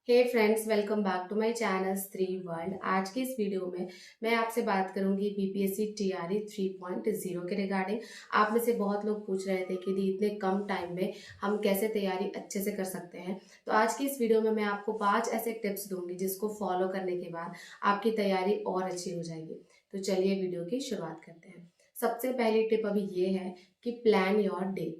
Hey friends, welcome back to my channel Stree world. आज की इस वीडियो में मैं आपसे बात करूंगी बीपीएससी टीआरई 3.0 के रिगार्डिंग। आप में से बहुत लोग पूछ रहे थे कि दी इतने कम टाइम में हम कैसे तैयारी अच्छे से कर सकते हैं। तो आज की इस वीडियो में मैं आपको 5 ऐसे टिप्स दूंगी जिसको फॉलो करने के बाद आपकी तैयारी और अच्छी हो जाएगी। तो चलिए वीडियो की शुरुआत करते हैं। सबसे पहली टिप अभी ये है कि प्लान योर डे।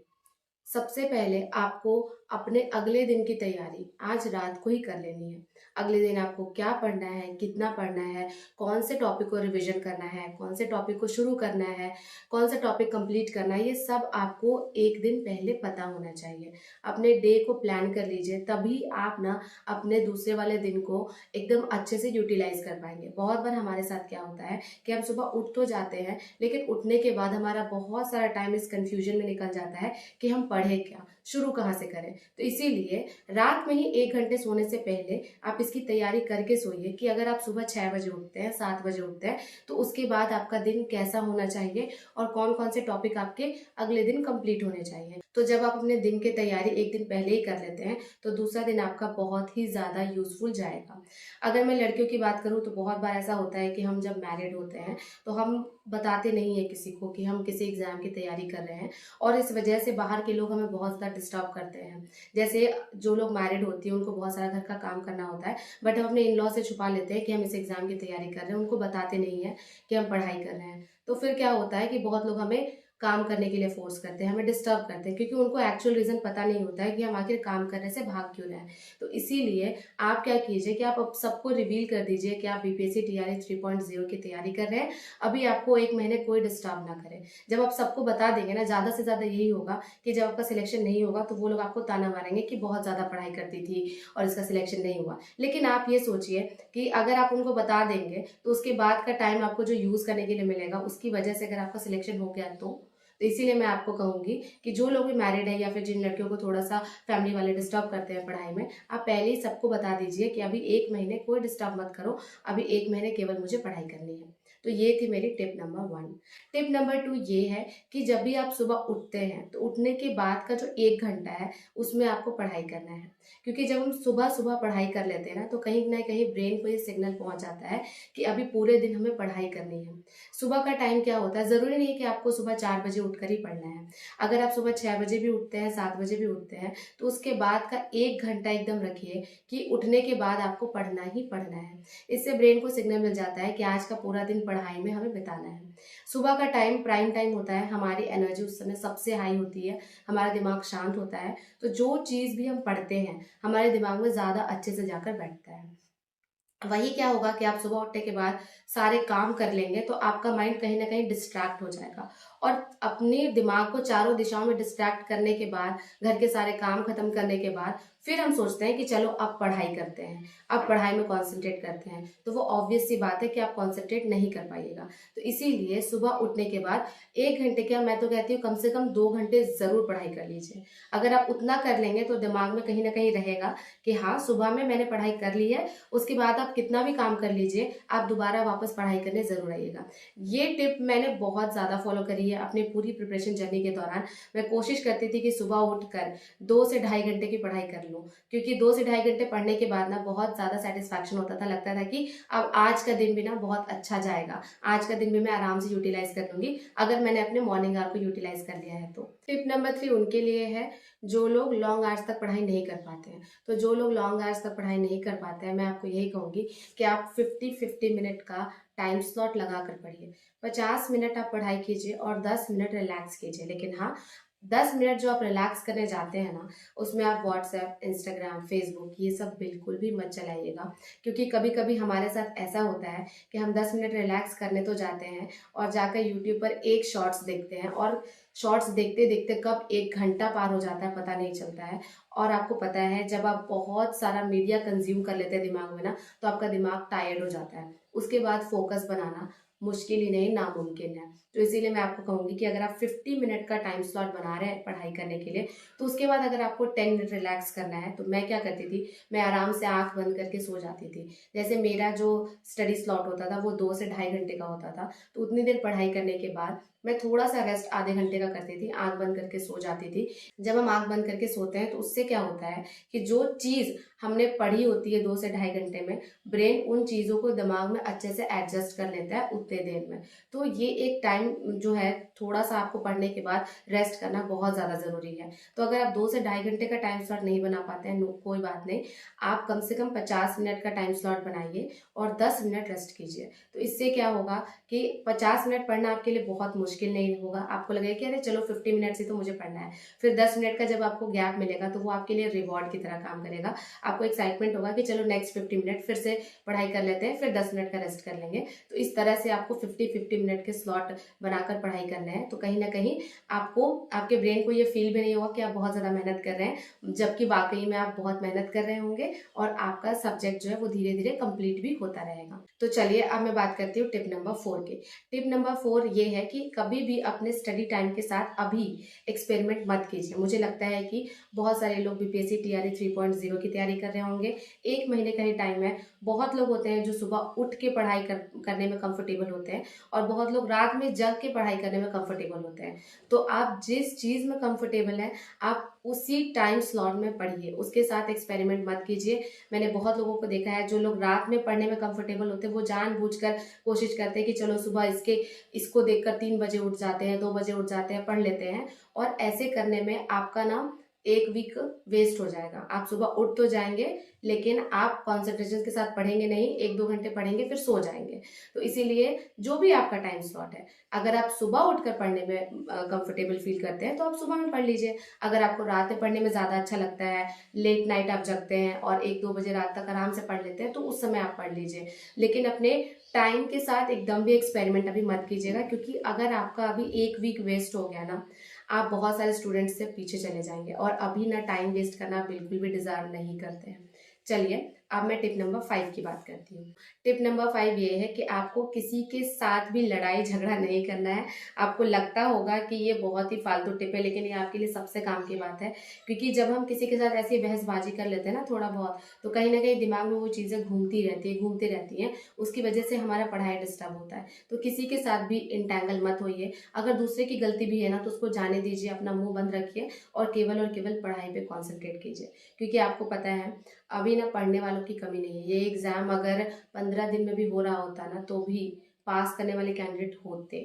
सबसे पहले आपको अपने अगले दिन की तैयारी आज रात को ही कर लेनी है। अगले दिन आपको क्या पढ़ना है, कितना पढ़ना है, कौन से टॉपिक को रिवीजन करना है, कौन से टॉपिक को शुरू करना है, कौन सा टॉपिक कंप्लीट करना है, ये सब आपको एक दिन पहले पता होना चाहिए। अपने डे को प्लान कर लीजिए, तभी आप ना अपने दूसरे वाले दिन को एकदम अच्छे से यूटिलाइज कर पाएंगे। बहुत बार हमारे साथ क्या होता है कि हम सुबह उठ तो जाते हैं, लेकिन उठने के बाद हमारा बहुत सारा टाइम इस कंफ्यूजन में निकल जाता है कि हम पढ़े क्या, शुरू कहाँ से करें। तो इसीलिए रात में ही 1 घंटे सोने से पहले आप इसकी तैयारी करके सोइए कि अगर आप सुबह 6 बजे उठते हैं, 7 बजे उठते हैं, तो उसके बाद आपका दिन कैसा होना चाहिए और कौन कौन से टॉपिक आपके अगले दिन कंप्लीट होने चाहिए। तो जब आप अपने दिन की तैयारी एक दिन पहले ही कर लेते हैं तो दूसरा दिन आपका बहुत ही ज्यादा यूजफुल जाएगा। अगर मैं लड़कियों की बात करूं तो बहुत बार ऐसा होता है कि हम जब मैरिड होते हैं तो हम बताते नहीं है किसी को कि हम किसी एग्जाम की तैयारी कर रहे हैं, और इस वजह से बाहर के लोग हमें बहुत ज़्यादा डिस्टर्ब करते हैं। जैसे जो लोग मैरिड होती हैं उनको बहुत सारा घर का काम करना होता है, बट हम अपने इन लॉ से छुपा लेते हैं कि हम इस एग्जाम की तैयारी कर रहे हैं, उनको बताते नहीं है कि हम पढ़ाई कर रहे हैं। तो फिर क्या होता है कि बहुत लोग हमें काम करने के लिए फोर्स करते हैं, हमें डिस्टर्ब करते हैं, क्योंकि उनको एक्चुअल रीजन पता नहीं होता है कि हम आखिर काम करने से भाग क्यों रहे हैं। तो इसीलिए आप क्या कीजिए कि आप अब सबको रिवील कर दीजिए कि आप बीपीएससी टीआरई 3.0 की तैयारी कर रहे हैं। अभी आपको 1 महीने कोई डिस्टर्ब ना करे। जब आप सबको बता देंगे ना, ज्यादा से ज्यादा यही होगा कि जब आपका सिलेक्शन नहीं होगा तो वो लोग आपको ताना मारेंगे कि बहुत ज्यादा पढ़ाई करती थी और इसका सिलेक्शन नहीं हुआ। लेकिन आप ये सोचिए कि अगर आप उनको बता देंगे तो उसके बाद का टाइम आपको जो यूज करने के लिए मिलेगा, उसकी वजह से अगर आपका सिलेक्शन हो गया तो इसीलिए मैं आपको कहूंगी कि जो लोग भी मैरिड है या फिर जिन लड़कियों को थोड़ा सा फैमिली वाले डिस्टर्ब करते हैं पढ़ाई में, आप पहले ही सबको बता दीजिए कि अभी 1 महीने कोई डिस्टर्ब मत करो, अभी 1 महीने केवल मुझे पढ़ाई करनी है। तो ये थी मेरी टिप नंबर 1। टिप नंबर 2 ये है कि जब भी आप सुबह उठते हैं तो उठने के बाद का जो 1 घंटा है उसमें आपको पढ़ाई करना है। क्योंकि जब हम सुबह सुबह पढ़ाई कर लेते हैं ना कहीं ना कहीं ब्रेन को ये सिग्नल पहुंच जाता है कि अभी पूरे दिन हमें पढ़ाई करनी है। सुबह का टाइम क्या होता है, जरूरी नहीं है कि आपको सुबह 4 बजे उठकर ही पढ़ना है। अगर आप सुबह 6 बजे भी उठते हैं, 7 बजे भी उठते हैं, तो उसके बाद का 1 घंटा एकदम रखिए कि उठने के बाद आपको पढ़ना ही पढ़ना है। इससे ब्रेन को सिग्नल मिल जाता है कि आज का पूरा दिन पढ़ाई में हमें बिताना है। सुबह का टाइम प्राइम टाइम होता है, हमारी एनर्जी उस समय सबसे हाई होती है, हमारा दिमाग शांत होता है, तो जो चीज भी हम पढ़ते हैं हमारे दिमाग में ज्यादा अच्छे से जाकर बैठता है। वही क्या होगा कि आप सुबह उठने के बाद सारे काम कर लेंगे तो आपका माइंड कहीं ना कहीं डिस्ट्रैक्ट हो जाएगा, और अपने दिमाग को चारों दिशाओं में डिस्ट्रैक्ट करने के बाद, घर के सारे काम खत्म करने के बाद फिर हम सोचते हैं कि चलो अब पढ़ाई करते हैं, अब पढ़ाई में कॉन्सेंट्रेट करते हैं, तो वो ऑब्वियस सी बात है कि आप कॉन्सेंट्रेट नहीं कर पाइएगा। तो इसीलिए सुबह उठने के बाद 1 घंटे, क्या मैं तो कहती हूँ कम से कम 2 घंटे जरूर पढ़ाई कर लीजिए। अगर आप उतना कर लेंगे तो दिमाग में कहीं ना कहीं रहेगा कि हाँ सुबह में मैंने पढ़ाई कर ली है, उसके बाद आप कितना भी काम कर लीजिए, आप दोबारा वापस पढ़ाई करने जरूर आइएगा। ये टिप मैंने बहुत ज्यादा फॉलो करी है अपनी पूरी प्रिपरेशन जर्नी के दौरान। मैं कोशिश करती थी कि सुबह उठकर 2 से ढाई घंटे की पढ़ाई कर लूं, क्योंकि 2 से ढाई घंटे पढ़ने के बाद ना बहुत ज्यादा सेटिस्फैक्शन होता था, लगता था कि अब आज का दिन भी ना बहुत अच्छा जाएगा, आज का दिन भी मैं आराम से यूटिलाइज कर लूंगी अगर मैंने अपने मॉर्निंग आवर को यूटिलाइज कर लिया है तो। टिप नंबर 3 उनके लिए है जो लोग लॉन्ग आवर्स तक पढ़ाई नहीं कर पाते हैं। तो जो लोग लॉन्ग आवर्स तक पढ़ाई नहीं कर पाते हैं, मैं आपको यही कहूंगी कि आप 50-50 मिनट का टाइम स्लॉट लगा कर पढ़िए। 50 मिनट आप पढ़ाई कीजिए और 10 मिनट रिलैक्स कीजिए। लेकिन हाँ, 10 मिनट जो आप रिलैक्स करने जाते हैं ना, उसमें आप व्हाट्सएप, इंस्टाग्राम, फेसबुक ये सब बिल्कुल भी मत चलाइएगा। क्योंकि कभी कभी हमारे साथ ऐसा होता है कि हम 10 मिनट रिलैक्स करने तो जाते हैं और जाकर यूट्यूब पर एक शॉर्ट्स देखते हैं, और शॉर्ट्स देखते देखते कब 1 घंटा पार हो जाता है पता नहीं चलता है। और आपको पता है जब आप बहुत सारा मीडिया कंज्यूम कर लेते हैं दिमाग में ना, तो आपका दिमाग टायर्ड हो जाता है, उसके बाद फोकस बनाना मुश्किल ही नहीं नामुमकिन है। तो इसीलिए मैं आपको कहूंगी कि अगर आप 50 मिनट का टाइम स्लॉट बना रहे हैं पढ़ाई करने के लिए, तो उसके बाद अगर आपको 10 मिनट रिलैक्स करना है, तो मैं क्या करती थी, मैं आराम से आंख बंद करके सो जाती थी। जैसे मेरा जो स्टडी स्लॉट होता था वो 2 से ढाई घंटे का होता था, तो उतनी देर पढ़ाई करने के बाद मैं थोड़ा सा रेस्ट आधे घंटे का करती थी, आंख बंद करके सो जाती थी। जब हम आंख बंद करके सोते हैं तो उससे क्या होता है कि जो चीज़ हमने पढ़ी होती है 2 से ढाई घंटे में, ब्रेन उन चीज़ों को दिमाग में अच्छे से एडजस्ट कर लेता है उतने देर में। तो ये एक टाइम जो है, थोड़ा सा आपको पढ़ने के बाद रेस्ट करना बहुत ज़्यादा ज़रूरी है। तो अगर आप 2 से ढाई घंटे का टाइम स्लॉट नहीं बना पाते हैं, कोई बात नहीं, आप कम से कम 50 मिनट का टाइम स्लॉट बनाइए और 10 मिनट रेस्ट कीजिए। तो इससे क्या होगा कि 50 मिनट पढ़ना आपके लिए बहुत मुश्किल नहीं होगा। आपको लगेगा कि अरे चलो 50 मिनट से तो मुझे पढ़ना है। फिर 10 मिनट का जब आपको गैप मिलेगा तो वो आपके लिए रिवॉर्ड की तरह काम करेगा। आपको एक्साइटमेंट होगा कि चलो नेक्स्ट 50 मिनट फिर से पढ़ाई कर लेते हैं, फिर 10 मिनट का रेस्ट कर लेंगे। तो इस तरह से आपको 50-50 मिनट के स्लॉट बनाकर पढ़ाई करना है। तो कहीं ना कहीं आपको, आपके ब्रेन को ये फील भी नहीं होगा कि आप बहुत ज़्यादा मेहनत कर रहे हैं, जबकि वाकई में आप बहुत मेहनत कर रहे होंगे और आपका सब्जेक्ट जो है वो धीरे धीरे कंप्लीट भी होता रहेगा। तो चलिए अब मैं बात करती हूँ टिप नंबर 4 की। टिप नंबर 4 ये है कि कभी भी अपने स्टडी टाइम के साथ अभी एक्सपेरिमेंट मत कीजिए। मुझे लगता है कि बहुत सारे लोग बीपीएससी टीआरई 3.0 की तैयारी कर रहे होंगे, 1 महीने का ही टाइम है। बहुत लोग होते हैं जो सुबह उठ के पढ़ाई करने में कंफर्टेबल होते हैं और बहुत लोग रात में जग के पढ़ाई करने में कंफर्टेबल होते हैं। तो आप जिस चीज़ में कंफर्टेबल हैं, आप उसी टाइम स्लॉट में पढ़िए, उसके साथ एक्सपेरिमेंट मत कीजिए। मैंने बहुत लोगों को देखा है, जो लोग रात में पढ़ने में कंफर्टेबल होते हैं वो जानबूझकर कोशिश करते हैं कि चलो सुबह इसको देखकर 3 बजे उठ जाते हैं, 2 बजे उठ जाते हैं, पढ़ लेते हैं। और ऐसे करने में आपका ना 1 वीक वेस्ट हो जाएगा। आप सुबह उठ तो जाएंगे लेकिन आप कॉन्सेंट्रेशन के साथ पढ़ेंगे नहीं, 1-2 घंटे पढ़ेंगे फिर सो जाएंगे। तो इसीलिए जो भी आपका टाइम स्लॉट है, अगर आप सुबह उठकर पढ़ने में कंफर्टेबल फील करते हैं तो आप सुबह में पढ़ लीजिए। अगर आपको रात में पढ़ने में ज़्यादा अच्छा लगता है, लेट नाइट आप जगते हैं और 1-2 बजे रात तक आराम से पढ़ लेते हैं, तो उस समय आप पढ़ लीजिए। लेकिन अपने टाइम के साथ एकदम भी एक्सपेरिमेंट अभी मत कीजिएगा, क्योंकि अगर आपका अभी 1 वीक वेस्ट हो गया ना, आप बहुत सारे स्टूडेंट्स से पीछे चले जाएंगे और अभी ना टाइम वेस्ट करना बिल्कुल भी डिजर्व नहीं करते हैं। चलिए अब मैं टिप नंबर 5 की बात करती हूँ। टिप नंबर 5 ये है कि आपको किसी के साथ भी लड़ाई झगड़ा नहीं करना है। आपको लगता होगा कि ये बहुत ही फालतू टिप है, लेकिन ये आपके लिए सबसे काम की बात है, क्योंकि जब हम किसी के साथ ऐसी बहसबाजी कर लेते हैं ना थोड़ा बहुत, तो कहीं ना कहीं दिमाग में वो चीज़ें घूमती रहती हैं, उसकी वजह से हमारा पढ़ाई डिस्टर्ब होता है। तो किसी के साथ भी इंटैंगल मत होइए। अगर दूसरे की गलती भी है ना तो उसको जाने दीजिए, अपना मुंह बंद रखिए और केवल पढ़ाई पे कॉन्सेंट्रेट कीजिए। क्योंकि आपको पता है अभी ना पढ़ने वालों की कमी नहीं है। ये एग्जाम अगर 15 दिन में भी हो रहा होता ना तो भी पास करने वाले कैंडिडेट होते,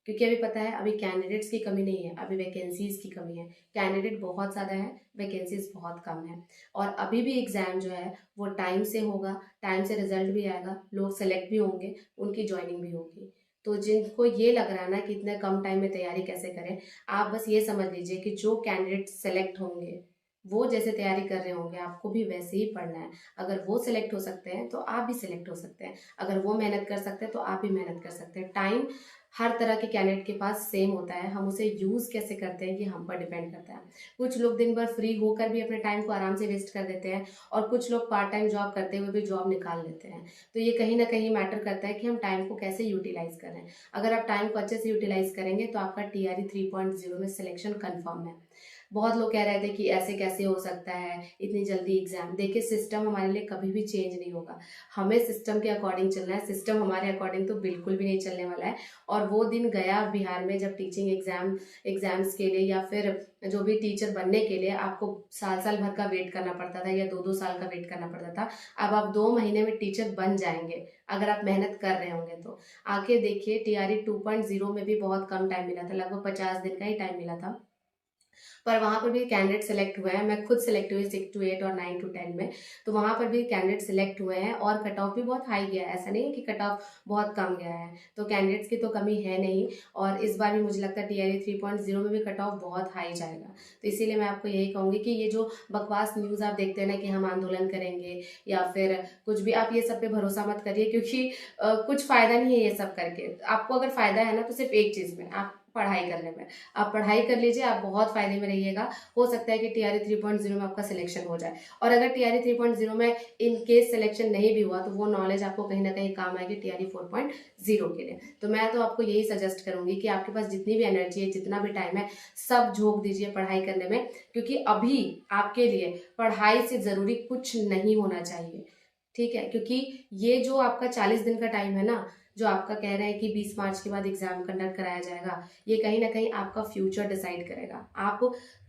क्योंकि अभी पता है अभी कैंडिडेट्स की कमी नहीं है, अभी वैकेंसीज की कमी है। कैंडिडेट बहुत ज़्यादा है, वैकेंसीज बहुत कम है। और अभी भी एग्जाम जो है वो टाइम से होगा, टाइम से रिजल्ट भी आएगा, लोग सेलेक्ट भी होंगे, उनकी ज्वाइनिंग भी होगी। तो जिनको ये लग रहा है ना कि इतने कम टाइम में तैयारी कैसे करें, आप बस ये समझ लीजिए कि जो कैंडिडेट सेलेक्ट होंगे वो जैसे तैयारी कर रहे होंगे आपको भी वैसे ही पढ़ना है। अगर वो सिलेक्ट हो सकते हैं तो आप भी सिलेक्ट हो सकते हैं, अगर वो मेहनत कर सकते हैं तो आप भी मेहनत कर सकते हैं। टाइम हर तरह के कैंडिडेट के पास सेम होता है, हम उसे यूज़ कैसे करते हैं ये हम पर डिपेंड करता है। कुछ लोग दिन भर फ्री होकर भी अपने टाइम को आराम से वेस्ट कर देते हैं और कुछ लोग पार्ट टाइम जॉब करते हुए भी जॉब निकाल लेते हैं। तो ये कहीं ना कहीं मैटर करता है कि हम टाइम को कैसे यूटिलाइज करें। अगर आप टाइम को अच्छे से यूटिलाइज करेंगे तो आपका टीआरई 3.0 में सिलेक्शन कन्फर्म है। बहुत लोग कह रहे थे कि ऐसे कैसे हो सकता है इतनी जल्दी एग्जाम। देखिए सिस्टम हमारे लिए कभी भी चेंज नहीं होगा, हमें सिस्टम के अकॉर्डिंग चलना है। सिस्टम हमारे अकॉर्डिंग तो बिल्कुल भी नहीं चलने वाला है। और वो दिन गया बिहार में जब टीचिंग एग्जाम्स के लिए या फिर जो भी टीचर बनने के लिए आपको साल साल भर का वेट करना पड़ता था या 2-2 साल का वेट करना पड़ता था। अब आप 2 महीने में टीचर बन जाएंगे अगर आप मेहनत कर रहे होंगे तो। आके देखिए टीआरई 2.0 में भी बहुत कम टाइम मिला था, लगभग 50 दिन का ही टाइम मिला था, पर वहाँ पर भी कैंडिडेट सेलेक्ट हुए हैं। मैं खुद सेलेक्ट हुई 6 to 8 और 9 to 10 में, तो वहाँ पर भी कैंडिडेट सेलेक्ट हुए हैं और कट ऑफ भी बहुत हाई गया है। ऐसा नहीं है कि कट ऑफ बहुत कम गया है, तो कैंडिडेट्स की तो कमी है नहीं। और इस बार भी मुझे लगता है टीआरई 3.0 में भी कट ऑफ बहुत हाई जाएगा। तो इसीलिए मैं आपको यही कहूँगी कि ये जो बकवास न्यूज़ आप देखते हैं ना कि हम आंदोलन करेंगे या फिर कुछ भी, आप ये सब पे भरोसा मत करिए, क्योंकि कुछ फ़ायदा नहीं है ये सब करके। आपको अगर फ़ायदा है ना तो सिर्फ एक चीज़ में, आप पढ़ाई करने में। आप पढ़ाई कर लीजिए, आप बहुत फायदे में रहिएगा। हो सकता है कि टीआरई 3.0 में आपका सिलेक्शन हो जाए, और अगर टीआरई 3.0 में इन केस सिलेक्शन नहीं भी हुआ तो वो नॉलेज आपको कहीं ना कहीं काम आएगी टीआरई 4.0 के लिए। तो मैं तो आपको यही सजेस्ट करूंगी कि आपके पास जितनी भी एनर्जी है, जितना भी टाइम है, सब झोंक दीजिए पढ़ाई करने में, क्योंकि अभी आपके लिए पढ़ाई से ज़रूरी कुछ नहीं होना चाहिए। ठीक है, क्योंकि ये जो आपका 40 दिन का टाइम है ना, जो आपका कह रहे हैं कि 20 मार्च के बाद एग्जाम कंडक्ट कराया जाएगा, ये कहीं ना कहीं आपका फ्यूचर डिसाइड करेगा। आप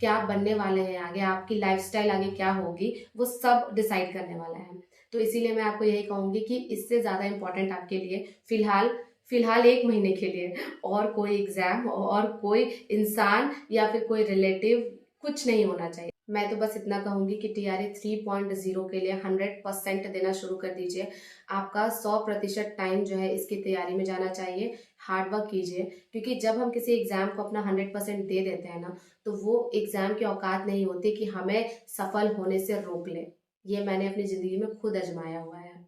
क्या बनने वाले हैं आगे, आपकी लाइफस्टाइल आगे क्या होगी, वो सब डिसाइड करने वाला है। तो इसीलिए मैं आपको यही कहूंगी कि इससे ज़्यादा इम्पोर्टेंट आपके लिए फिलहाल फिलहाल 1 महीने के लिए और कोई एग्जाम और कोई इंसान या फिर कोई रिलेटिव कुछ नहीं होना चाहिए। मैं तो बस इतना कहूंगी कि TRE 3.0 के लिए 100% देना शुरू कर दीजिए। आपका 100% टाइम जो है इसकी तैयारी में जाना चाहिए। हार्ड वर्क कीजिए, क्योंकि जब हम किसी एग्जाम को अपना 100% दे देते हैं ना, तो वो एग्जाम की औकात नहीं होती कि हमें सफल होने से रोक ले। ये मैंने अपनी जिंदगी में खुद आजमाया हुआ है।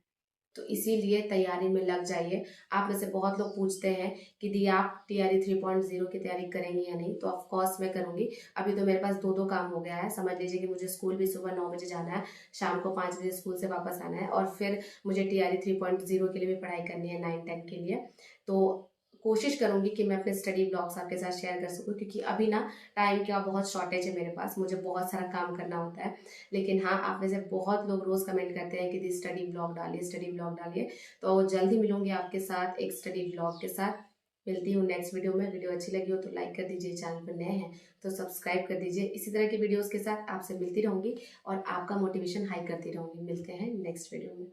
तो इसीलिए तैयारी में लग जाइए। आप में से बहुत लोग पूछते हैं कि दी आप TRE 3.0 की तैयारी करेंगे या नहीं, तो ऑफ कोर्स मैं करूंगी। अभी तो मेरे पास दो दो काम हो गया है। समझ लीजिए कि मुझे स्कूल भी सुबह 9 बजे जाना है, शाम को 5 बजे स्कूल से वापस आना है, और फिर मुझे TRE 3.0 के लिए भी पढ़ाई करनी है, 9-10 के लिए। तो कोशिश करूंगी कि मैं अपने स्टडी ब्लॉग्स आपके साथ शेयर कर सकूं, क्योंकि अभी ना टाइम का बहुत शॉर्टेज है मेरे पास, मुझे बहुत सारा काम करना होता है। लेकिन हाँ, आप में से बहुत लोग रोज कमेंट करते हैं कि दी स्टडी ब्लॉग डालिए, स्टडी ब्लॉग डालिए। तो जल्दी मिलूंगी आपके साथ एक स्टडी ब्लॉग के साथ। मिलती हूँ नेक्स्ट वीडियो में। वीडियो अच्छी लगी हो तो लाइक कर दीजिए, चैनल पर नए हैं तो सब्सक्राइब कर दीजिए। इसी तरह की वीडियोस के साथ आपसे मिलती रहूंगी और आपका मोटिवेशन हाई करती रहूंगी। मिलते हैं नेक्स्ट वीडियो में।